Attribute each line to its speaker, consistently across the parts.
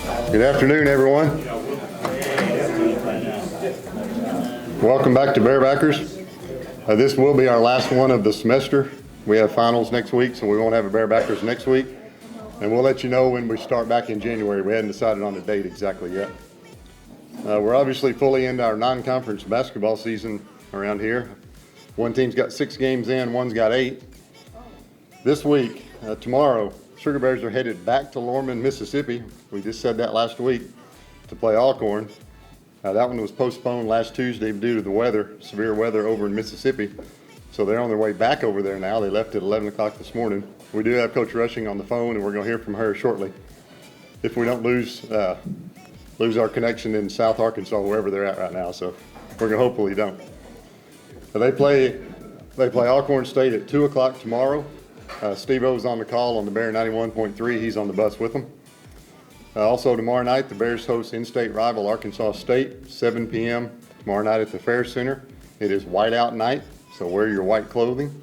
Speaker 1: Good afternoon, everyone. Welcome back to Bearbackers. This will be our last one of the semester. We have finals next week, so we won't have a Bearbackers next week. And we'll let you know when we start back in January. We hadn't decided on a date exactly yet. We're obviously fully into our non-conference basketball season around here. One team's got 6 games in, one's got 8. This week, tomorrow, Sugar Bears are headed back to Lorman, Mississippi. We just said that last week, to play Alcorn. That one was postponed last Tuesday due to the weather, severe weather over in Mississippi. So they're on their way back over there now. They left at 11 o'clock this morning. We do have Coach Rushing on the phone, and we're going to hear from her shortly. If we don't lose our connection in South Arkansas, wherever they're at right now. So we're going to hopefully don't. They play Alcorn State at 2 o'clock tomorrow. Steve O's on the call on the Bear 91.3. He's on the bus with them. Also tomorrow night, the Bears host in-state rival Arkansas State, 7 p.m. tomorrow night at the Fair Center. It is whiteout night, so wear your white clothing.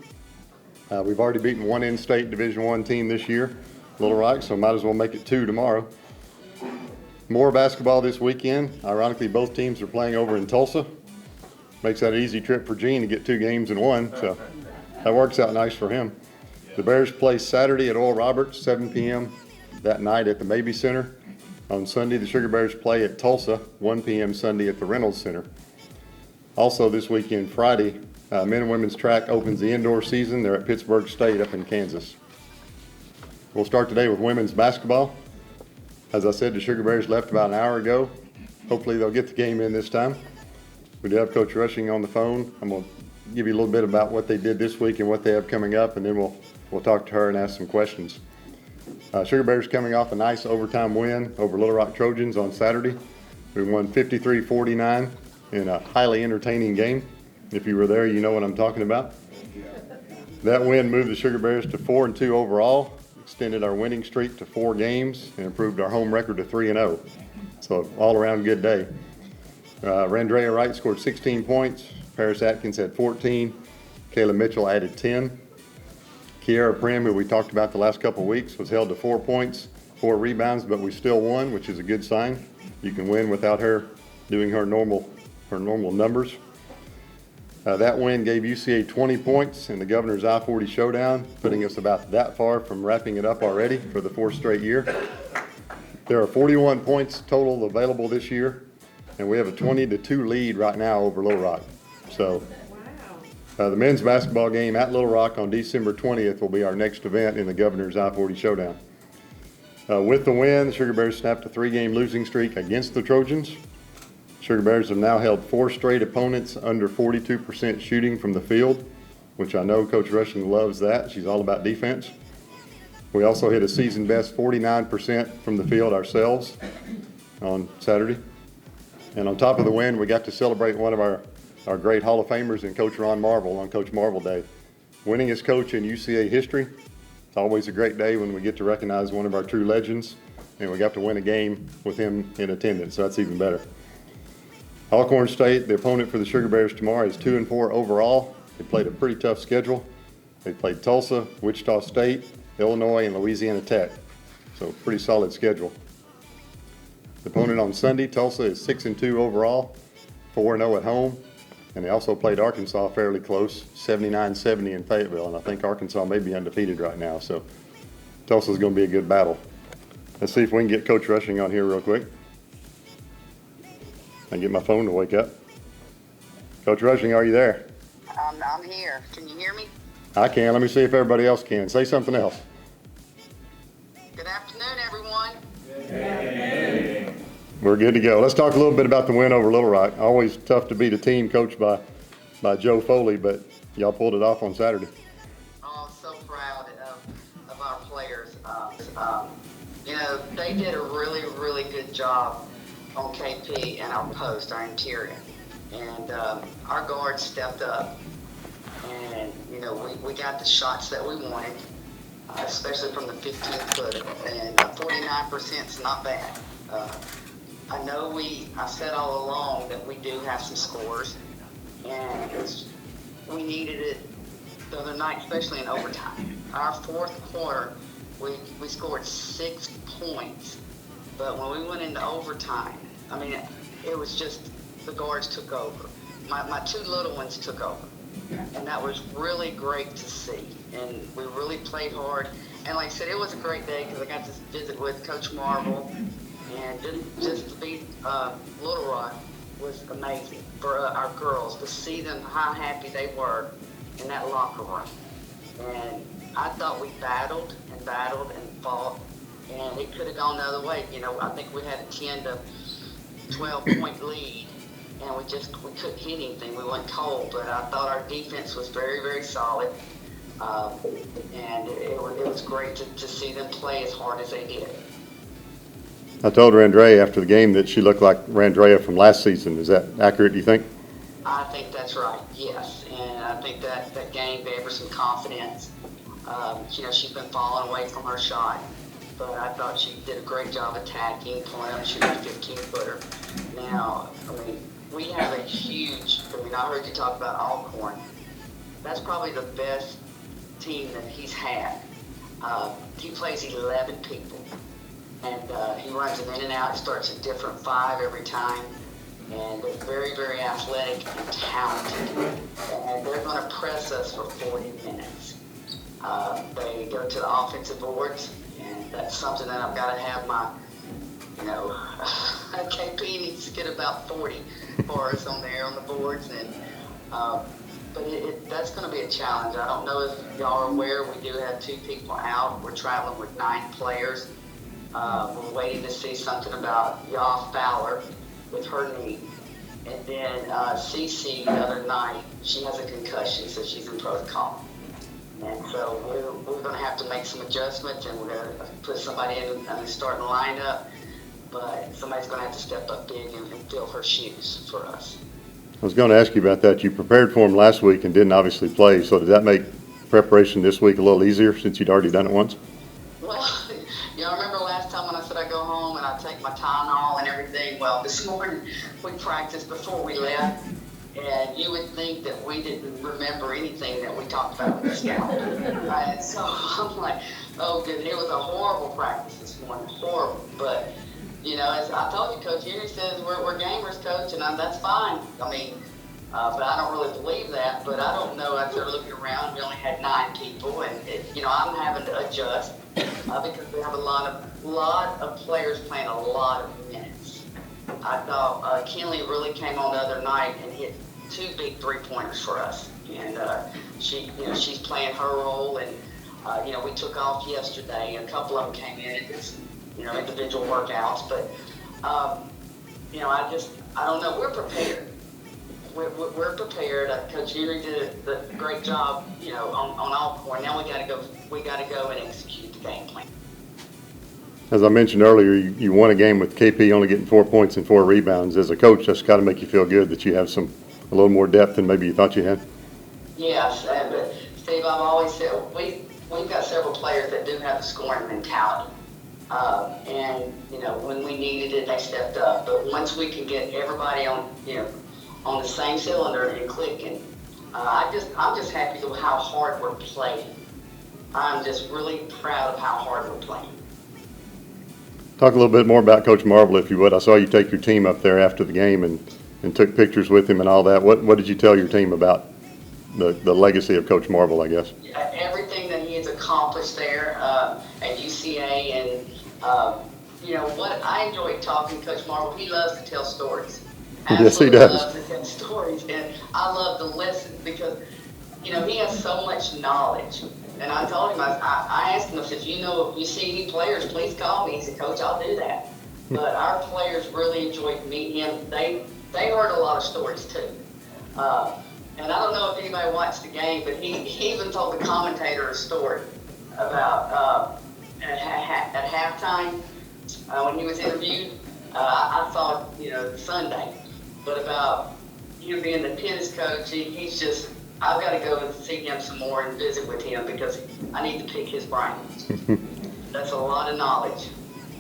Speaker 1: We've already beaten one in-state Division I team this year, Little Rock, so might as well make it 2 tomorrow. More basketball this weekend. Ironically, both teams are playing over in Tulsa. Makes that an easy trip for Gene to get 2 games in one, so that works out nice for him. The Bears play Saturday at Oral Roberts, 7 p.m. that night at the Mabee Center. On Sunday, the Sugar Bears play at Tulsa, 1 p.m. Sunday at the Reynolds Center. Also this weekend, Friday, men and women's track opens the indoor season. They're at Pittsburgh State up in Kansas. We'll start today with women's basketball. As I said, the Sugar Bears left about an hour ago. Hopefully they'll get the game in this time. We do have Coach Rushing on the phone. I'm going to give you a little bit about what they did this week and what they have coming up, and then we'll talk to her and ask some questions. Sugar Bears coming off a nice overtime win over Little Rock Trojans on Saturday. We won 53-49 in a highly entertaining game. If you were there, you know what I'm talking about. That win moved the Sugar Bears to 4-2 overall, extended our winning streak to 4 games, and improved our home record to 3-0. So all around good day. Randrea Wright scored 16 points. Paris Atkins had 14. Kayla Mitchell added 10. Kiara Prim, who we talked about the last couple of weeks, was held to 4 points, 4 rebounds, but we still won, which is a good sign. You can win without her doing her normal numbers. That win gave UCA 20 points in the Governor's I-40 Showdown, putting us about that far from wrapping it up already for the 4th straight year. There are 41 points total available this year, and we have a 20-2 lead right now over Little Rock. So. The men's basketball game at Little Rock on December 20th will be our next event in the Governor's I-40 Showdown. With the win, the Sugar Bears snapped a 3-game losing streak against the Trojans. Sugar Bears have now held 4 straight opponents under 42% shooting from the field, which I know Coach Rushing loves that. She's all about defense. We also hit a season best 49% from the field ourselves on Saturday. And on top of the win, we got to celebrate one of our great Hall of Famers and Coach Ron Marvel on Coach Marvel Day. Winning as coach in UCA history. It's always a great day when we get to recognize one of our true legends, and we got to win a game with him in attendance, so that's even better. Alcorn State, the opponent for the Sugar Bears tomorrow, is 2-4 overall. They played a pretty tough schedule. They played Tulsa, Wichita State, Illinois, and Louisiana Tech. So pretty solid schedule. The opponent on Sunday, Tulsa, is 6-2 overall, 4-0 at home. And they also played Arkansas fairly close, 79-70 in Fayetteville. And I think Arkansas may be undefeated right now. So Tulsa's going to be a good battle. Let's see if we can get Coach Rushing on here real quick. I get my phone to wake up. Coach Rushing, are you there?
Speaker 2: I'm here. Can you hear me?
Speaker 1: I can. Let me see if everybody else can. Say something else.
Speaker 2: Good afternoon, everyone.
Speaker 1: Hey. We're good to go. Let's talk a little bit about the win over Little Rock. Always tough to beat a team coached by Joe Foley, but y'all pulled it off on Saturday.
Speaker 2: Oh, so proud of our players. They did a really, really good job on KP and our post, our interior. And our guards stepped up. And, we got the shots that we wanted, especially from the 15-foot. And 49% is not bad. I said all along that we do have some scores, and we needed it the other night, especially in overtime. Our 4th quarter, we scored 6 points But when we went into overtime, I mean, it was just the guards took over. My two little ones took over. And that was really great to see. And we really played hard. And like I said, it was a great day because I got to visit with Coach Marvel. And just to be Little Rock was amazing for our girls, to see them, how happy they were in that locker room. And I thought we battled and fought, and it could have gone the other way. You know, I think we had a 10 to 12 point lead, and we couldn't hit anything. We went cold, but I thought our defense was very, very solid. And it was great to see them play as hard as they did.
Speaker 1: I told Randrea after the game that she looked like Randrea from last season. Is that accurate, do you think?
Speaker 2: I think that's right, yes. And I think that game gave her some confidence. You know, she's been falling away from her shot, but I thought she did a great job attacking, pulling up, shooting a 15-footer. Now, I mean, we have a huge, I heard you talk about Alcorn. That's probably the best team that he's had. He plays 11 people, and he runs them in and out. He starts a different 5 every time, and they're very, very athletic and talented, and they're going to press us for 40 minutes. They go to the offensive boards, and that's something that I've got to have my, KP needs to get about 40 for us on there on the boards, and but that's going to be a challenge. I don't know if y'all are aware, we do have 2 people out. We're traveling with 9 players. We're waiting to see something about Yaw Fowler with her knee. And then Cece the other night, she has a concussion, so she's in protocol. And so we're going to have to make some adjustments, and we're going to put somebody in the starting lineup. But somebody's going to have to step up big and fill her shoes for us.
Speaker 1: I was going to ask you about that. You prepared for him last week and didn't obviously play, so did that make preparation this week a little easier since you'd already done it once?
Speaker 2: Well, I remember last time when I said I'd go home and I'd take my Tylenol and everything. Well, this morning we practiced before we left, and you would think that we didn't remember anything that we talked about with the scout. Right? So I'm like, oh, good. It was a horrible practice this morning, horrible. But as I told you, Coach Henry says we're gamers, Coach, and that's fine. I mean, but I don't really believe that. But I don't know. After looking around, we only had 9 people, and I'm having to adjust because we have a lot of players playing a lot of minutes. I thought Kinley really came on the other night and hit 2 big 3-pointers for us, and she's playing her role. And we took off yesterday, and a couple of them came in and did some individual workouts, but I don't know. We're prepared. We're prepared. Coach Henry did a great job, on Alcorn. Now we got to go and execute the game plan.
Speaker 1: As I mentioned earlier, you won a game with KP only getting 4 points and 4 rebounds. As a coach, that's got to make you feel good that you have a little more depth than maybe you thought you had.
Speaker 2: Yes, but Steve, I've always said we've got several players that do have a scoring mentality. And when we needed it, they stepped up. But once we can get everybody on the same cylinder and clicking, I'm just happy with how hard we're playing. I'm just really proud of how hard we're playing.
Speaker 1: Talk a little bit more about Coach Marvel, if you would. I saw you take your team up there after the game and took pictures with him and all that. What did you tell your team about the legacy of Coach Marvel, I guess?
Speaker 2: Everything that he has accomplished there at UCA, and what I enjoy talking to Coach Marvel. He loves to tell stories.
Speaker 1: Yes, he does.
Speaker 2: Loves to tell stories, and I love to listen because he has so much knowledge. And I told him, I asked him, I said, you see any players, please call me. He said, Coach, I'll do that. But our players really enjoyed meeting him. They heard a lot of stories too. And I don't know if anybody watched the game, but he even told the commentator a story about at halftime when he was interviewed. I saw Sunday, but about him being the tennis coach, he's just, I've got to go and see him some more and visit with him because I need to pick his brain. That's a lot of knowledge.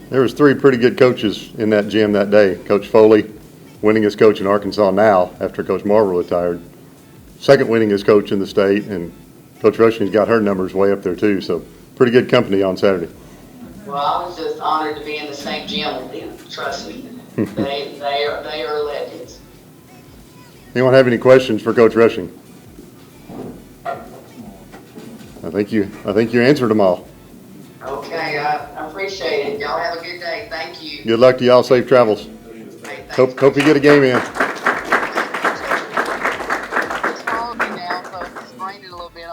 Speaker 1: There was 3 pretty good coaches in that gym that day. Coach Foley, winningest coach in Arkansas now after Coach Marvel retired. Second winningest coach in the state, and Coach Rushing's got her numbers way up there too. So pretty good company on Saturday.
Speaker 2: Well, I was just honored to be in the same gym with them. Trust me, they are legends.
Speaker 1: Anyone have any questions for Coach Rushing? I think you answered them all.
Speaker 2: Okay, I appreciate it. Y'all have a good day. Thank you.
Speaker 1: Good luck to y'all. Safe travels.
Speaker 2: Hey, thanks,
Speaker 1: Hope you get a game in.
Speaker 2: It's following me now, so it's sprained it a little bit.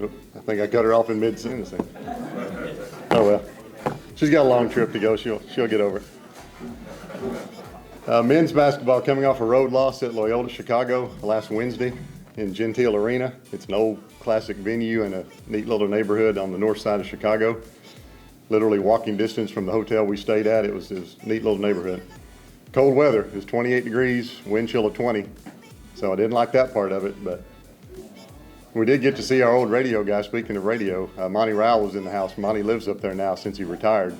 Speaker 1: Oop, I think I cut her off in mid-sentence. Oh well, she's got a long trip to go. She'll get over it. Men's basketball coming off a road loss at Loyola Chicago last Wednesday in Gentile Arena. It's an old classic venue in a neat little neighborhood on the north side of Chicago. Literally walking distance from the hotel we stayed at. It was this neat little neighborhood. Cold weather. It was 28 degrees, wind chill of 20. So I didn't like that part of it, but we did get to see our old radio guy. Speaking of radio, Monty Rowell was in the house. Monty lives up there now since he retired.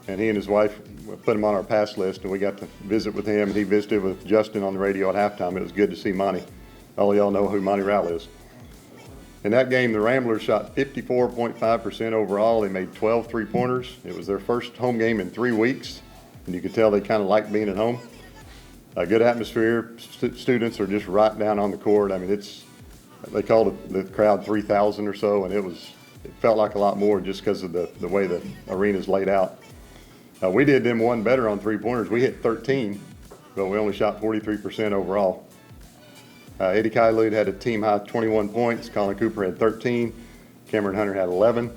Speaker 1: And he and his wife put him on our pass list, and we got to visit with him. And he visited with Justin on the radio at halftime. It was good to see Monty. All of y'all know who Monty Rowell is. In that game, the Ramblers shot 54.5% overall. They made 12 three-pointers. It was their first home game in 3 weeks, and you could tell they kind of liked being at home. A good atmosphere. Students are just right down on the court. I mean, they called it the crowd 3,000 or so, and it felt like a lot more just because of the way the arena's laid out. We did them one better on three-pointers. We hit 13, but we only shot 43% overall. Eddie Kylud had a team-high 21 points. Colin Cooper had 13. Cameron Hunter had 11.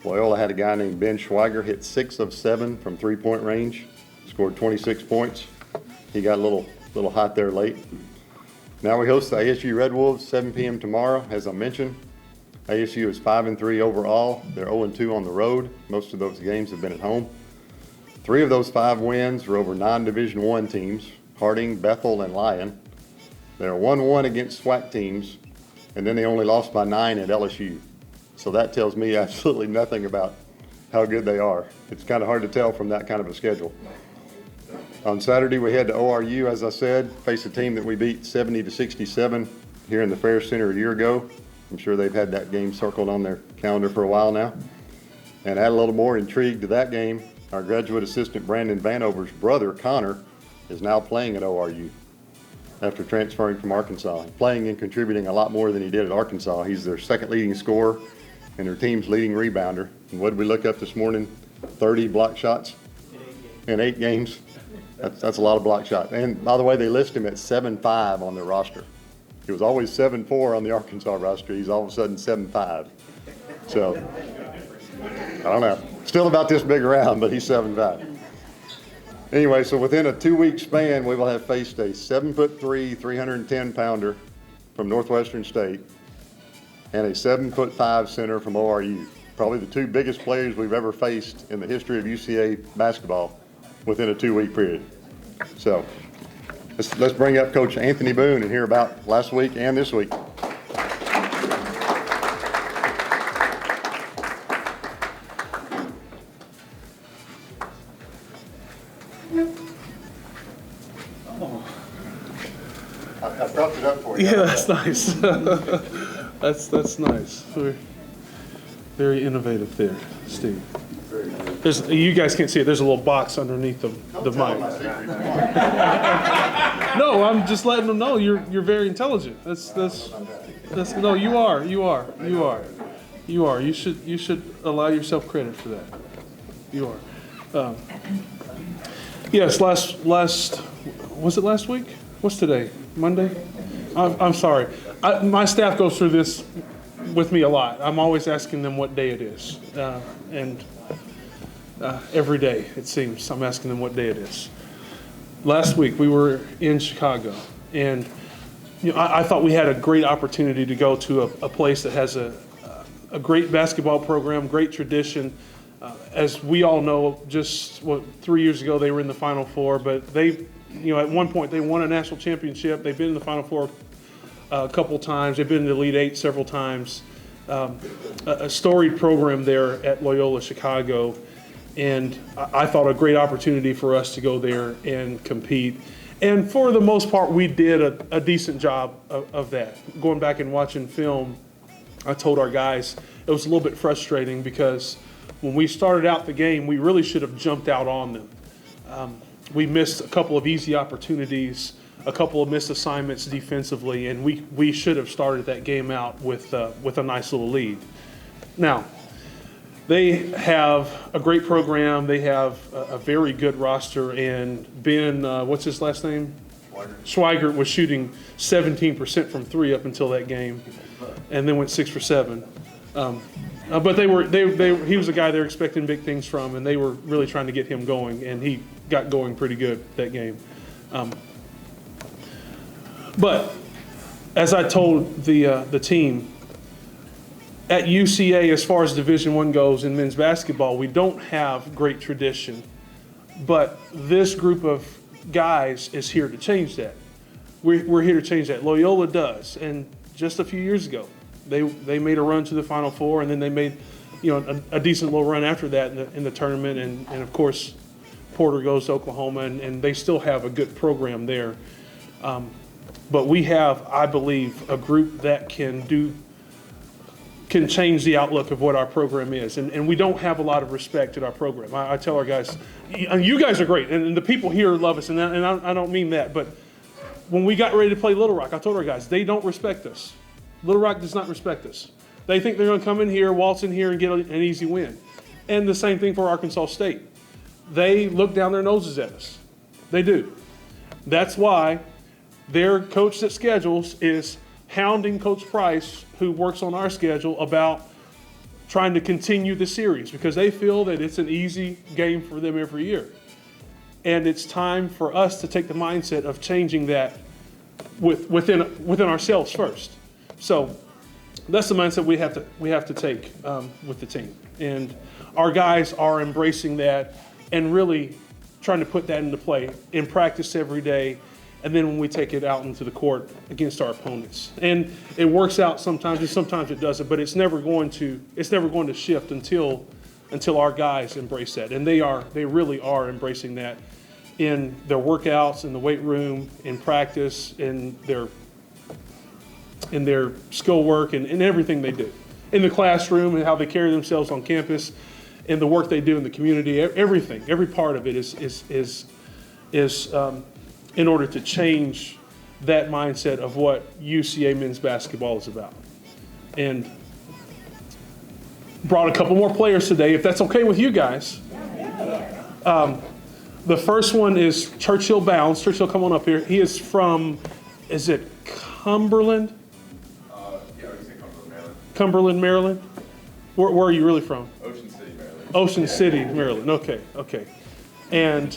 Speaker 1: Loyola had a guy named Ben Schweiger hit 6 of 7 from three-point range, scored 26 points. He got a little hot there late. Now we host the ASU Red Wolves, 7 p.m. tomorrow. As I mentioned, ASU is 5-3 overall. They're 0-2 on the road. Most of those games have been at home. 3 of those 5 wins are over non-Division I teams, Harding, Bethel, and Lyon. They're 1-1 against SWAC teams, and then they only lost by 9 at LSU. So that tells me absolutely nothing about how good they are. It's kind of hard to tell from that kind of a schedule. On Saturday, we head to ORU, as I said, face a team that we beat 70-67 here in the Fair Center a year ago. I'm sure they've had that game circled on their calendar for a while now. And add a little more intrigue to that game, our graduate assistant Brandon Vanover's brother, Connor, is now playing at ORU after transferring from Arkansas. Playing and contributing a lot more than he did at Arkansas. He's their second leading scorer and their team's leading rebounder. And what did we look up this morning? 30 block shots in 8 games. That's a lot of block shots. And by the way, they list him at 7'5" on their roster. He was always 7'4" on the Arkansas roster. He's all of a sudden 7'5". So, I don't know. Still about this big around, but he's 7'5". Anyway, so within a 2-week span, we will have faced a 7'3", 310-pounder from Northwestern State and a 7'5" center from ORU. Probably the 2 biggest players we've ever faced in the history of UCA basketball within a 2-week period. So let's bring up Coach Anthony Boone and hear about last week and this week. I propped it up for you.
Speaker 3: Yeah, that's nice. that's nice. Very innovative there, Steve. You guys can't see it. There's a little box underneath the mic. No, I'm just letting them know you're very intelligent. That's no, you are. You should allow yourself credit for that. You are. Yes, last was it last week? What's today? Monday? I'm sorry. My staff goes through this with me a lot. I'm always asking them what day it is, and every day it seems I'm asking them what day it is. Last week we were in Chicago, and I thought we had a great opportunity to go to a place that has a great basketball program, great tradition. As we all know, just 3 years ago they were in the Final Four, but they, at one point they won a national championship. They've been in the Final Four a couple times. They've been in the Elite Eight several times. A storied program there at Loyola Chicago, and I thought a great opportunity for us to go there and compete. And for the most part, we did a decent job of that. Going back and watching film, I told our guys it was a little bit frustrating because when we started out the game, we really should have jumped out on them. We missed a couple of easy opportunities, a couple of missed assignments defensively, and we should have started that game out with a nice little lead. Now, they have a great program. They have a very good roster, and Ben, what's his last name? Schweigert was shooting 17% from three up until that game, and then went 6 for 7. But he was a guy they were expecting big things from, and they were really trying to get him going, and he got going pretty good that game. But as I told the team, at UCA, as far as Division I goes in men's basketball, we don't have great tradition, but this group of guys is here to change that. We're here to change that. Loyola does, and just a few years ago, they made a run to the Final Four, and then they made, a decent little run after that in the tournament, and of course, Porter goes to Oklahoma, and they still have a good program there. But we have, I believe, a group that can change the outlook of what our program is. And we don't have a lot of respect at our program. I tell our guys, you guys are great, and the people here love us, and I don't mean that, but when we got ready to play Little Rock, I told our guys, they don't respect us. Little Rock does not respect us. They think they're going to come in here, waltz in here, and get an easy win. And the same thing for Arkansas State. They look down their noses at us. They do. That's why their coach that schedules is hounding Coach Price, who works on our schedule, about trying to continue the series because they feel that it's an easy game for them every year. And it's time for us to take the mindset of changing that within ourselves first. So that's the mindset we have to take with the team. And our guys are embracing that and really trying to put that into play in practice every day, and then when we take it out into the court against our opponents. And it works out sometimes, and sometimes it doesn't, but it's never going to shift until our guys embrace that. And they really are embracing that in their workouts, in the weight room, in practice, in their skill work, and everything they do. In the classroom and how they carry themselves on campus, and the work they do in the community, everything, every part of it is in order to change that mindset of what UCA men's basketball is about. And brought a couple more players today, if that's okay with you guys. The first one is Churchill Bounds. Churchill, come on up here. He is from, is it Cumberland?
Speaker 4: Yeah, we can say Cumberland, Maryland.
Speaker 3: Cumberland, Maryland? Where are you really from?
Speaker 4: Ocean City, Maryland.
Speaker 3: Ocean City, Maryland. Okay. And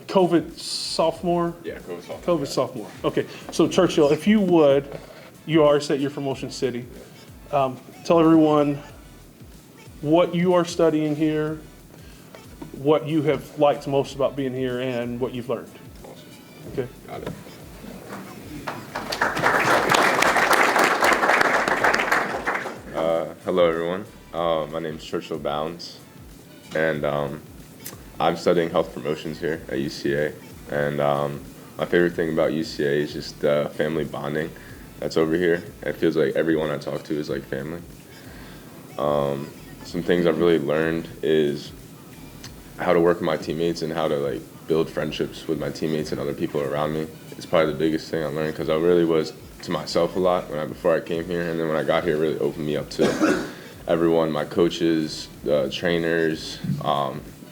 Speaker 3: COVID sophomore?
Speaker 4: Yeah, COVID sophomore.
Speaker 3: COVID sophomore. Okay. So Churchill, if you would, you already said you're from Ocean City. Tell everyone what you are studying here, what you have liked most about being here, and what you've learned.
Speaker 4: Awesome.
Speaker 3: Okay.
Speaker 4: Got it. Hello, everyone. My name is Churchill Bounds, and I'm studying health promotions here at UCA. And my favorite thing about UCA is just the family bonding that's over here. It feels like everyone I talk to is like family. Some things I've really learned is how to work with my teammates and how to like build friendships with my teammates and other people around me. It's probably the biggest thing I learned because I really was to myself a lot before I came here, and then when I got here, it really opened me up to everyone, my coaches, the trainers,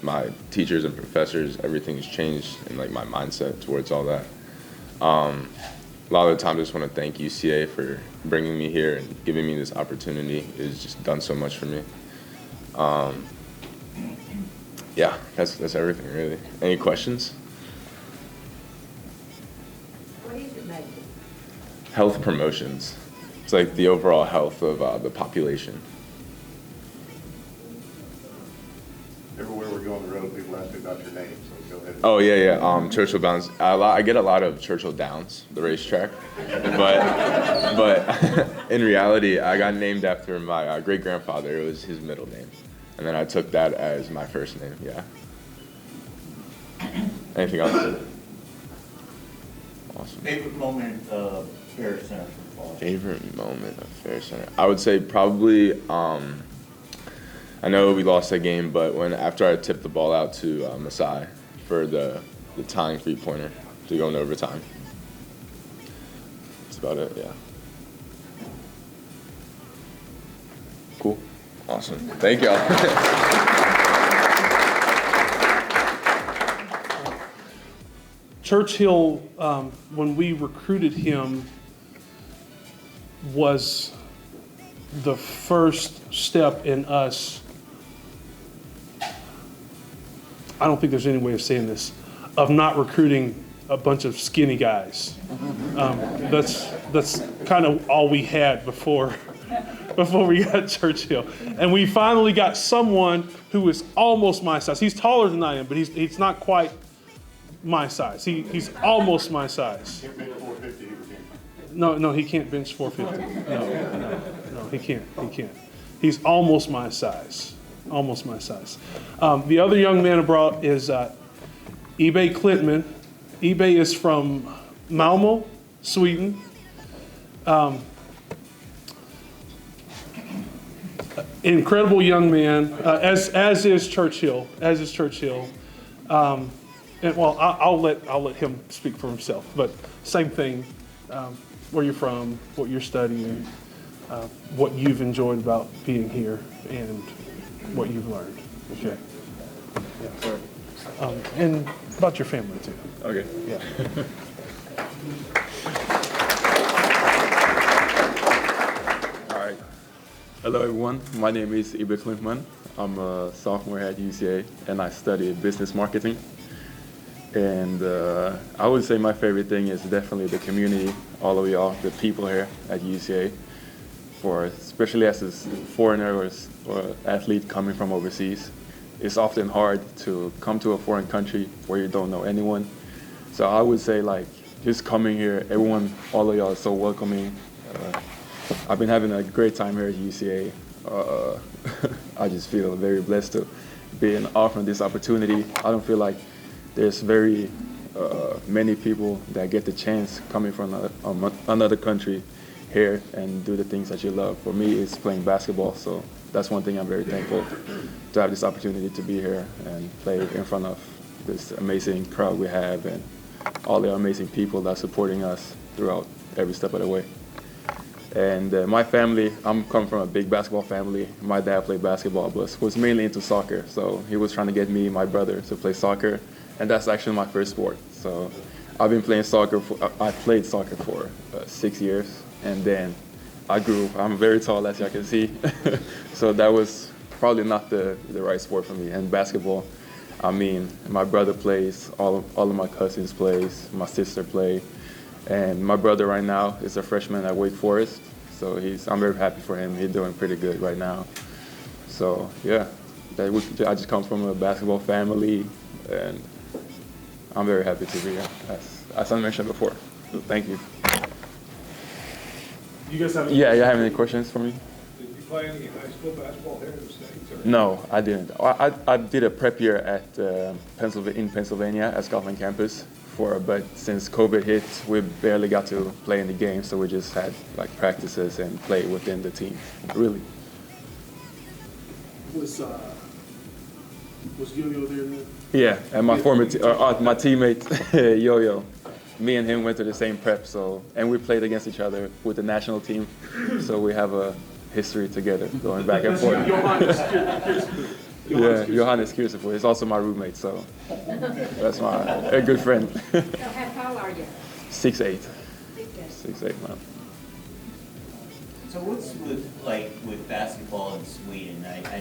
Speaker 4: my teachers and professors. Everything's changed in like my mindset towards all that. A lot of the times I just want to thank UCA for bringing me here and giving me this opportunity. It's just done so much for me. Yeah, that's everything really. Any questions?
Speaker 5: What is it major?
Speaker 4: Health promotions. It's like the overall health of the population.
Speaker 1: Everywhere we go on the road, people ask me about your name, so go ahead.
Speaker 4: Oh yeah. Churchill Bounds. I get a lot of Churchill Downs, the racetrack, but in reality, I got named after my great grandfather. It was his middle name, and then I took that as my first name. Yeah. Anything else? Awesome.
Speaker 6: Favorite moment of Fair Center football?
Speaker 4: Favorite moment of Fair Center? I would say probably I know we lost that game, but after I tipped the ball out to Masai for the tying 3-pointer to go into overtime. That's about it, yeah. Cool. Awesome. Thank y'all.
Speaker 3: Churchill, when we recruited him, was the first step in us. I don't think there's any way of saying this, of not recruiting a bunch of skinny guys. That's kind of all we had before we got Churchill. And we finally got someone who is almost my size. He's taller than I am, but he's not quite my size. He's almost my size. No, he can't bench 450. No, he can't. He's almost my size. Almost my size. The other young man I brought is Ibbe Klintman. Ibbe is from Malmo, Sweden. Incredible young man, as is Churchill. And well, I'll let him speak for himself. But same thing. Where you're from, what you're studying, what you've enjoyed about being here, and what you've learned. Okay. Yeah. And about your family too.
Speaker 7: Okay.
Speaker 3: Yeah.
Speaker 7: All right. Hello, everyone. My name is Ibbe Klintman. I'm a sophomore at UCA, and I study business marketing. And I would say my favorite thing is definitely the community, all of y'all, the people here at UCA. Especially as a foreigner or athlete coming from overseas, it's often hard to come to a foreign country where you don't know anyone. So I would say, like, just coming here, everyone, all of y'all are so welcoming. I've been having a great time here at UCA. I just feel very blessed to be offered this opportunity. I don't feel like there's very many people that get the chance coming from another country here and do the things that you love. For me, it's playing basketball, so that's one thing I'm very thankful to have this opportunity to be here and play in front of this amazing crowd we have and all the amazing people that are supporting us throughout every step of the way. And my family, I'm coming from a big basketball family. My dad played basketball, but was mainly into soccer, so he was trying to get me and my brother to play soccer, and that's actually my first sport. So I've been playing soccer, I played soccer for 6 years. And then I grew. I'm very tall, as y'all can see. So that was probably not the right sport for me. And basketball, I mean, my brother plays, all of my cousins plays, my sister play. And my brother right now is a freshman at Wake Forest. So I'm very happy for him. He's doing pretty good right now. So yeah, I just come from a basketball family, and I'm very happy to be here, as I mentioned before. So thank you.
Speaker 3: You guys have any
Speaker 7: Yeah, you have any questions for me?
Speaker 8: Did you play any high school basketball here in the States? Or?
Speaker 7: No, I didn't. I did a prep year at Pennsylvania at Scotland campus but since COVID hit, we barely got to play in the game, so we just had like practices and play within the team. Really.
Speaker 3: Was Yo-Yo there then?
Speaker 7: Yeah, and my my teammate Yo-Yo. Me and him went to the same prep, and we played against each other with the national team, so we have a history together going back and forth. Yeah, Johannes Kirsipur. He's also my roommate, so that's a good friend.
Speaker 5: So how tall are you?
Speaker 7: 6'8".
Speaker 5: 6'8".
Speaker 7: 6'8", man.
Speaker 6: So what's with basketball in Sweden? I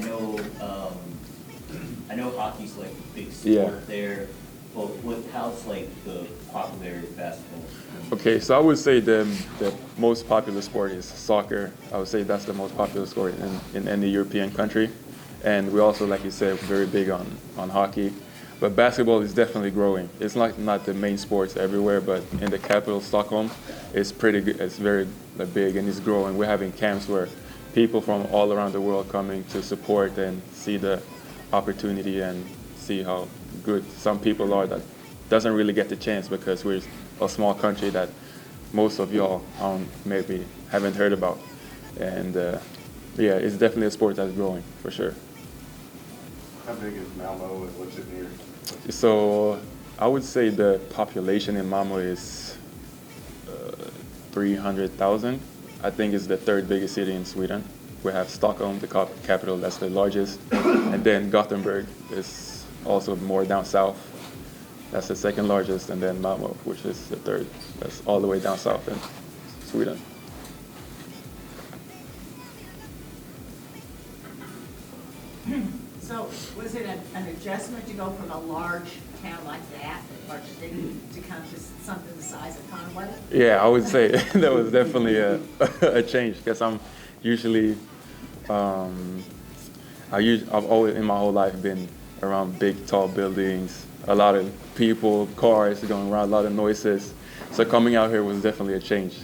Speaker 6: know hockey's like a big sport there, but how's like the popularity of basketball?
Speaker 7: Okay, so I would say the most popular sport is soccer. I would say that's the most popular sport in any European country. And we also, like you said, very big on hockey. But basketball is definitely growing. It's not the main sports everywhere, but in the capital, Stockholm, it's pretty good. It's very big and it's growing. We're having camps where people from all around the world coming to support and see the opportunity and see how good some people are that doesn't really get the chance because we're a small country that most of y'all maybe haven't heard about. And yeah, it's definitely a sport that's growing for sure.
Speaker 1: How big is Malmo and what's it near?
Speaker 7: So I would say the population in Malmo is 300,000. I think it's the third biggest city in Sweden. We have Stockholm, the capital, that's the largest. And then Gothenburg is also more down south. That's the second largest. And then Malmo, which is the third. That's all the way down south in Sweden.
Speaker 9: So was it an adjustment to go from a large town like that, a large city, to come to something the size of Conway?
Speaker 7: Yeah, I would say that was definitely a change because I'm usually, I've always in my whole life been around big, tall buildings, a lot of people, cars going around, a lot of noises. So coming out here was definitely a change,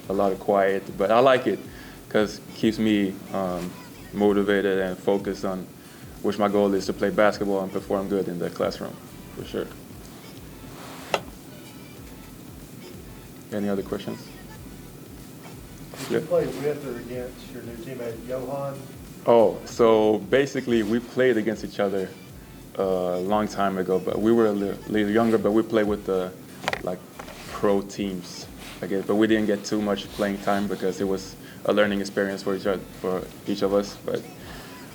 Speaker 7: a lot of quiet, but I like it because it keeps me motivated and focused on which my goal is to play basketball and perform good in the classroom, for sure. Any other questions?
Speaker 10: You played with or against your new teammate, Johan?
Speaker 7: Oh, so basically we played against each other a long time ago, but we were a little younger, but we played with the like pro teams, I guess. But we didn't get too much playing time because it was a learning experience for each of us. But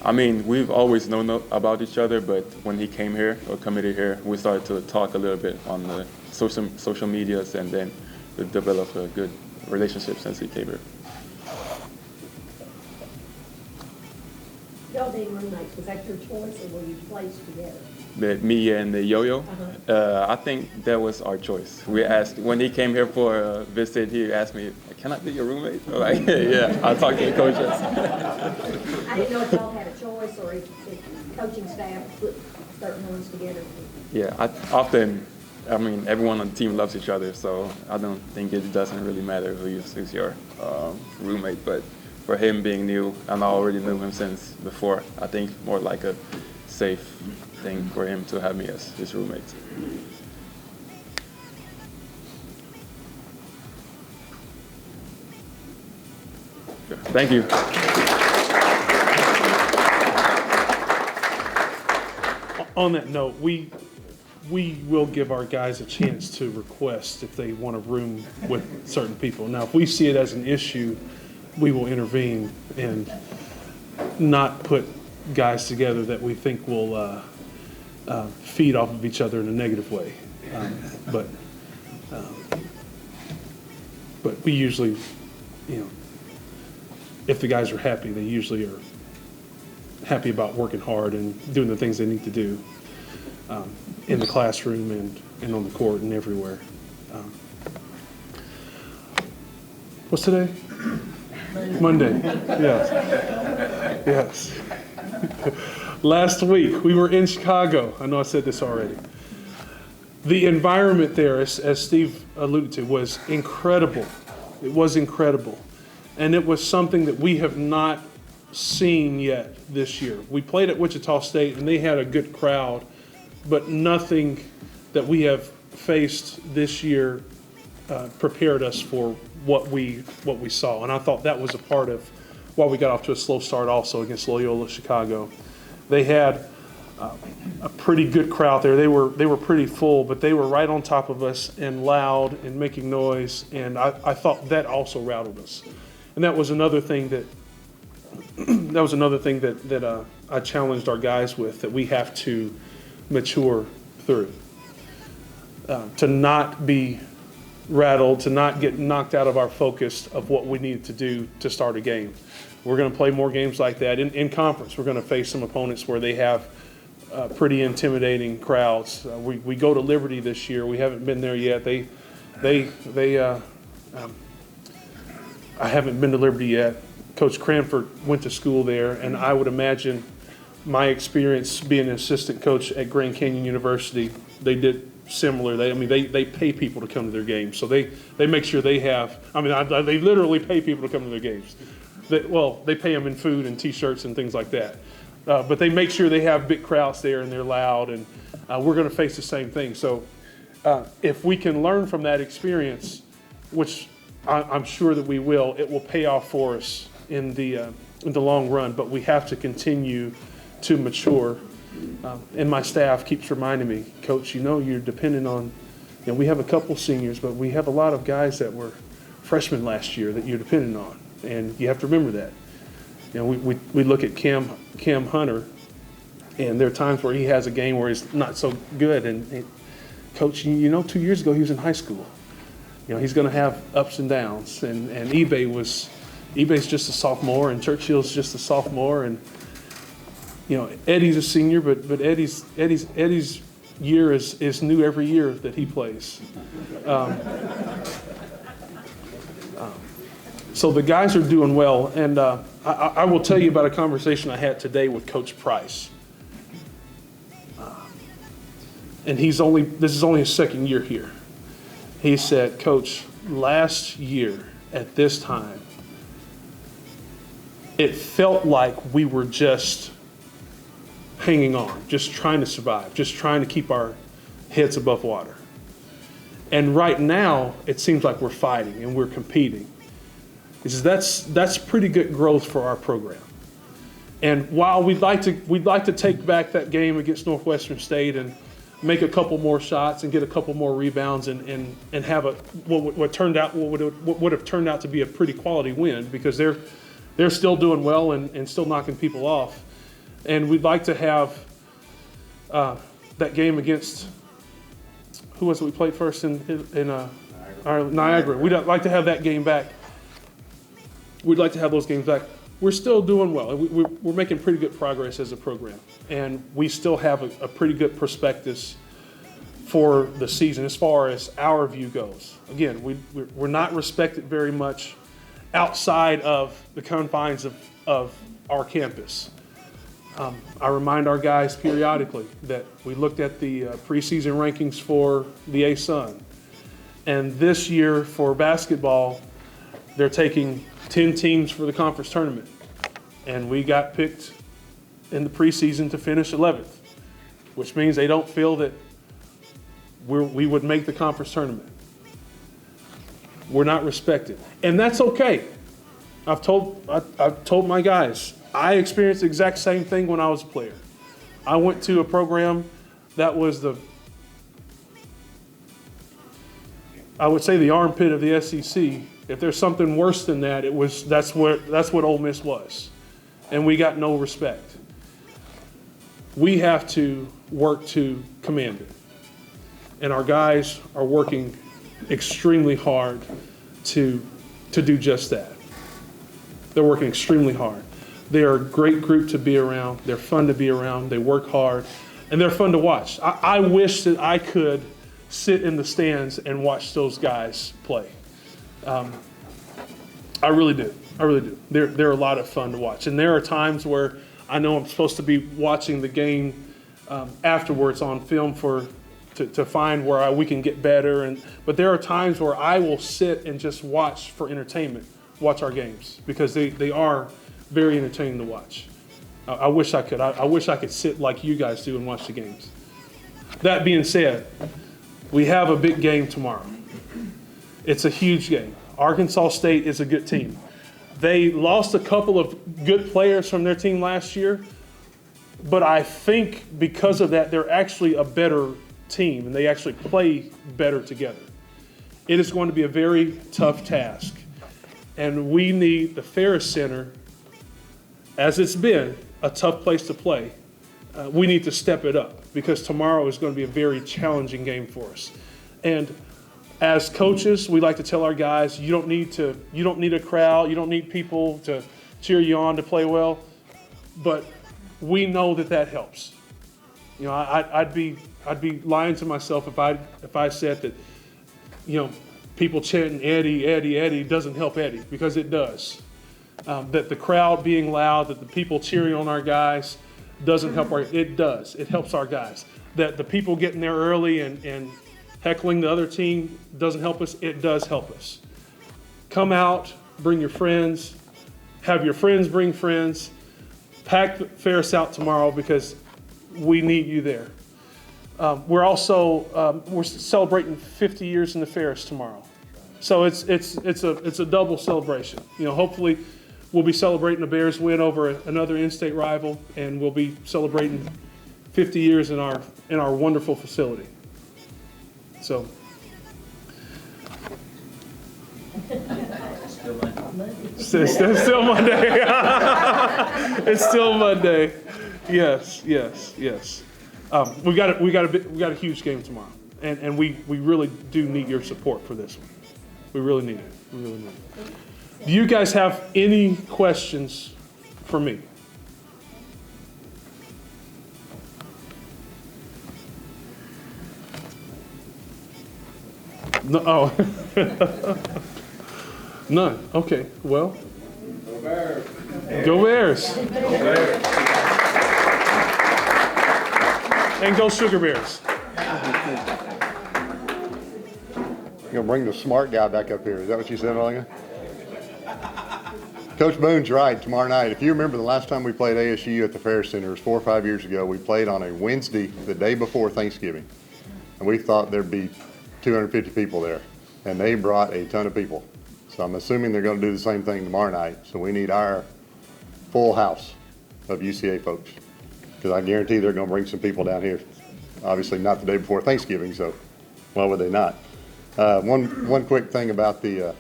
Speaker 7: I mean, we've always known about each other, but when he came here or committed here, we started to talk a little bit on the social medias, and then we developed a good relationship since he came here.
Speaker 5: Y'all being roommates, was that your choice or were you placed together?
Speaker 7: Me and the Yo-Yo, I think that was our choice. We asked, when he came here for a visit, he asked me, can I be your roommate? I'm like, yeah, I'll talk to the coaches.
Speaker 5: I didn't know if y'all had a choice or if coaching staff put certain ones together.
Speaker 7: Yeah, I mean, everyone on the team loves each other, so I don't think it doesn't really matter who's your roommate. But for him being new, and I already knew him since before, I think more like a safe thing for him to have me as his roommate. Thank you.
Speaker 3: On that note, we will give our guys a chance to request if they want a room with certain people. Now, if we see it as an issue, we will intervene and not put guys together that we think will feed off of each other in a negative way. But we usually, if the guys are happy, they usually are happy about working hard and doing the things they need to do in the classroom and on the court and everywhere. What's today? Monday. Yes. Yes. Last week, we were in Chicago. I know I said this already. The environment there, as Steve alluded to, was incredible. It was incredible. And it was something that we have not seen yet this year. We played at Wichita State, and they had a good crowd, but nothing that we have faced this year prepared us for what we saw. And I thought that was a part of why we got off to a slow start also against Loyola Chicago. They had a pretty good crowd there. They were pretty full, but they were right on top of us and loud and making noise. And I thought that also rattled us. And that was another thing that I challenged our guys with, that we have to mature through. To not be rattled, to not get knocked out of our focus of what we need to do to start a game. We're going to play more games like that. In conference, we're going to face some opponents where they have pretty intimidating crowds. We go to Liberty this year. We haven't been there yet. I haven't been to Liberty yet. Coach Cranford went to school there, and I would imagine my experience being an assistant coach at Grand Canyon University, they did similar. They pay people to come to their games, so they make sure they have. They literally pay people to come to their games. They pay them in food and T-shirts and things like that, but they make sure they have big crowds there and they're loud. And we're going to face the same thing. So if we can learn from that experience, which I'm sure that we will, it will pay off for us in the long run. But we have to continue to mature And my staff keeps reminding me, Coach, you're dependent on, we have a couple seniors, but we have a lot of guys that were freshmen last year that you're dependent on. And you have to remember that. We look at Cam Hunter, and there are times where he has a game where he's not so good. And Coach, 2 years ago he was in high school. He's going to have ups and downs. And Ibbe's just a sophomore, and Churchill's just a sophomore, and Eddie's a senior, but Eddie's year is new every year that he plays. So the guys are doing well, and I will tell you about a conversation I had today with Coach Price. And this is only his second year here. He said, Coach, last year at this time, it felt like we were just hanging on, just trying to survive, just trying to keep our heads above water. And right now, it seems like we're fighting and we're competing. He says that's pretty good growth for our program. And while we'd like to take back that game against Northwestern State and make a couple more shots and get a couple more rebounds and have what would have turned out to be a pretty quality win, because they're still doing well and still knocking people off. And we'd like to have that game against, who was it we played first in Niagara. We'd like to have that game back. We'd like to have those games back. We're still doing well. We're making pretty good progress as a program. And we still have a pretty good prospectus for the season as far as our view goes. Again, we're not respected very much outside of the confines of our campus. I remind our guys periodically that we looked at the preseason rankings for the A-Sun. And this year for basketball, they're taking 10 teams for the conference tournament. And we got picked in the preseason to finish 11th, which means they don't feel that we would make the conference tournament. We're not respected. And that's okay. I've told my guys, I experienced the exact same thing when I was a player. I went to a program that was I would say the armpit of the SEC. If there's something worse than that, that's what Ole Miss was. And we got no respect. We have to work to command it. And our guys are working extremely hard to do just that. They're working extremely hard. They are a great group to be around. They're fun to be around. They work hard. And they're fun to watch. I wish that I could sit in the stands and watch those guys play. I really do. I really do. They're a lot of fun to watch. And there are times where I know I'm supposed to be watching the game afterwards on film to find where we can get better. But there are times where I will sit and just watch for entertainment, watch our games, because they are very entertaining to watch. I wish I could. I wish I could sit like you guys do and watch the games. That being said, we have a big game tomorrow. It's a huge game. Arkansas State is a good team. They lost a couple of good players from their team last year, but I think because of that, they're actually a better team, and they actually play better together. It is going to be a very tough task, and we need the Ferris Center, as it's been a tough place to play, we need to step it up, because tomorrow is going to be a very challenging game for us. And as coaches, we like to tell our guys, you don't need a crowd, you don't need people to cheer you on to play well, but we know that helps. I'd be lying to myself if I said that, people chanting Eddie, Eddie, Eddie doesn't help Eddie, because it does. That the crowd being loud, that the people cheering on our guys doesn't help it does. It helps our guys. That the people getting there early and heckling the other team doesn't help us. It does help us. Come out, bring your friends, have your friends bring friends, pack Ferris out tomorrow, because we need you there. We're also we're celebrating 50 years in the Ferris tomorrow, so it's a double celebration. Hopefully we'll be celebrating a Bears win over another in-state rival, and we'll be celebrating 50 years in our wonderful facility. So. It's still Monday. It's still Monday. Yes. We got a huge game tomorrow, and we really do need your support for this one. We really need it. Do you guys have any questions for me? No. Oh. None. Okay. Well. Go Bears. Go Bears. Go Bears. And go Sugar Bears.
Speaker 1: You're gonna bring the smart guy back up here. Is that what you said, Olga? Coach Boone's right. Tomorrow night, if you remember the last time we played ASU at the Fair Center, it was 4 or 5 years ago. We played on a Wednesday, the day before Thanksgiving, and we thought there'd be 250 people there, and they brought a ton of people. So I'm assuming they're going to do the same thing tomorrow night. So we need our full house of UCA folks, because I guarantee they're going to bring some people down here. Obviously not the day before Thanksgiving, so why would they not? One quick thing about the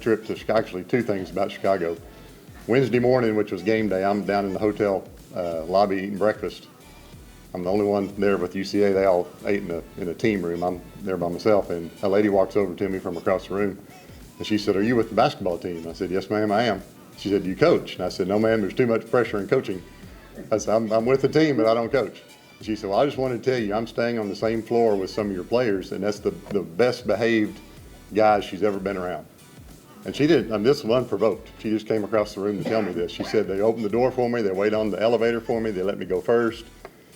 Speaker 1: trip to Chicago, actually 2 things about Chicago. Wednesday morning, which was game day, I'm down in the hotel lobby eating breakfast. I'm the only one there with UCA. They all ate in a team room. I'm there by myself, and a lady walks over to me from across the room, and she said, "Are you with the basketball team?" I said, "Yes, ma'am, I am." She said, "Do you coach?" And I said, "No, ma'am, there's too much pressure in coaching." I said, I'm with the team, but I don't coach." And she said, "Well, I just wanted to tell you, I'm staying on the same floor with some of your players, and that's the best behaved guys she's ever been around." And she didn't, this was unprovoked. She just came across the room to tell me this. She said, "They opened the door for me, they wait on the elevator for me, they let me go first."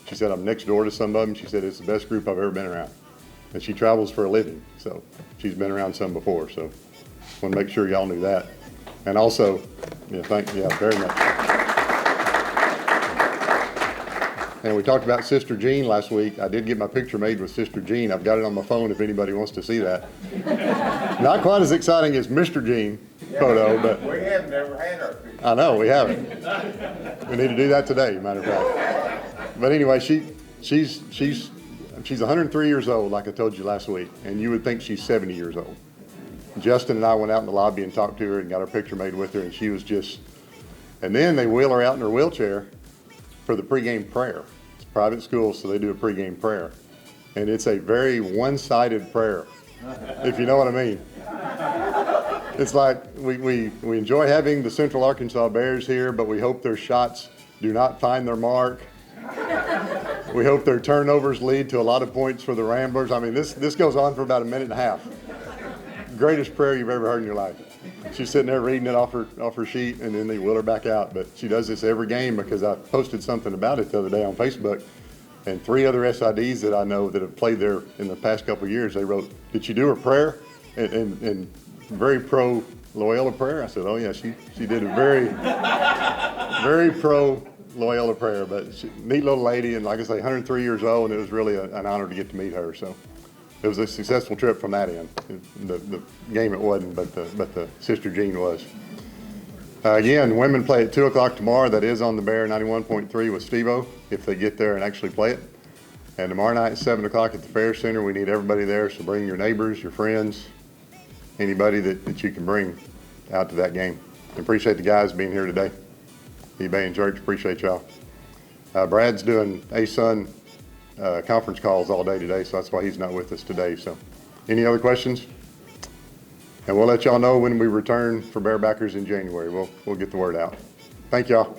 Speaker 1: She said, "I'm next door to some of them." She said, "It's the best group I've ever been around." And she travels for a living, so she's been around some before. So want to make sure y'all knew that. And also, very much. And we talked about Sister Jean last week. I did get my picture made with Sister Jean. I've got it on my phone if anybody wants to see that. Not quite as exciting as Mr. Jean photo, but
Speaker 11: we have never had our picture.
Speaker 1: I know, we haven't. We need to do that today, matter of fact. But anyway, she's 103 years old, like I told you last week, and you would think she's 70 years old. Justin and I went out in the lobby and talked to her and got our picture made with her, and she was just, and then they wheel her out in her wheelchair for the pregame prayer. It's private school, so they do a pregame prayer. And it's a very one-sided prayer, if you know what I mean. It's like we enjoy having the Central Arkansas Bears here, but we hope their shots do not find their mark. We hope their turnovers lead to a lot of points for the Ramblers. I mean, this goes on for about a minute and a half. Greatest prayer you've ever heard in your life. She's sitting there reading it off her sheet, and then they wheel her back out. But she does this every game because I posted something about it the other day on Facebook. And 3 other SIDs that I know that have played there in the past couple of years, they wrote, "Did she do her prayer?" And very pro Loyola prayer. I said, "Oh yeah, she did a very, very pro Loyola prayer." But neat little lady, and like I say, 103 years old, and it was really an honor to get to meet her. So it was a successful trip from that end. The game it wasn't, but the Sister Jean was. Again, women play at 2 o'clock tomorrow. That is on the Bear 91.3 with Steve-O, if they get there and actually play it. And tomorrow night at 7 o'clock at the Fair Center. We need everybody there, so bring your neighbors, your friends, anybody that you can bring out to that game. I appreciate the guys being here today. Ibbe and Church, appreciate y'all. Brad's doing ASUN conference calls all day today, so that's why he's not with us today. So, any other questions? And we'll let y'all know when we return for Bearbackers in January. We'll get the word out. Thank y'all.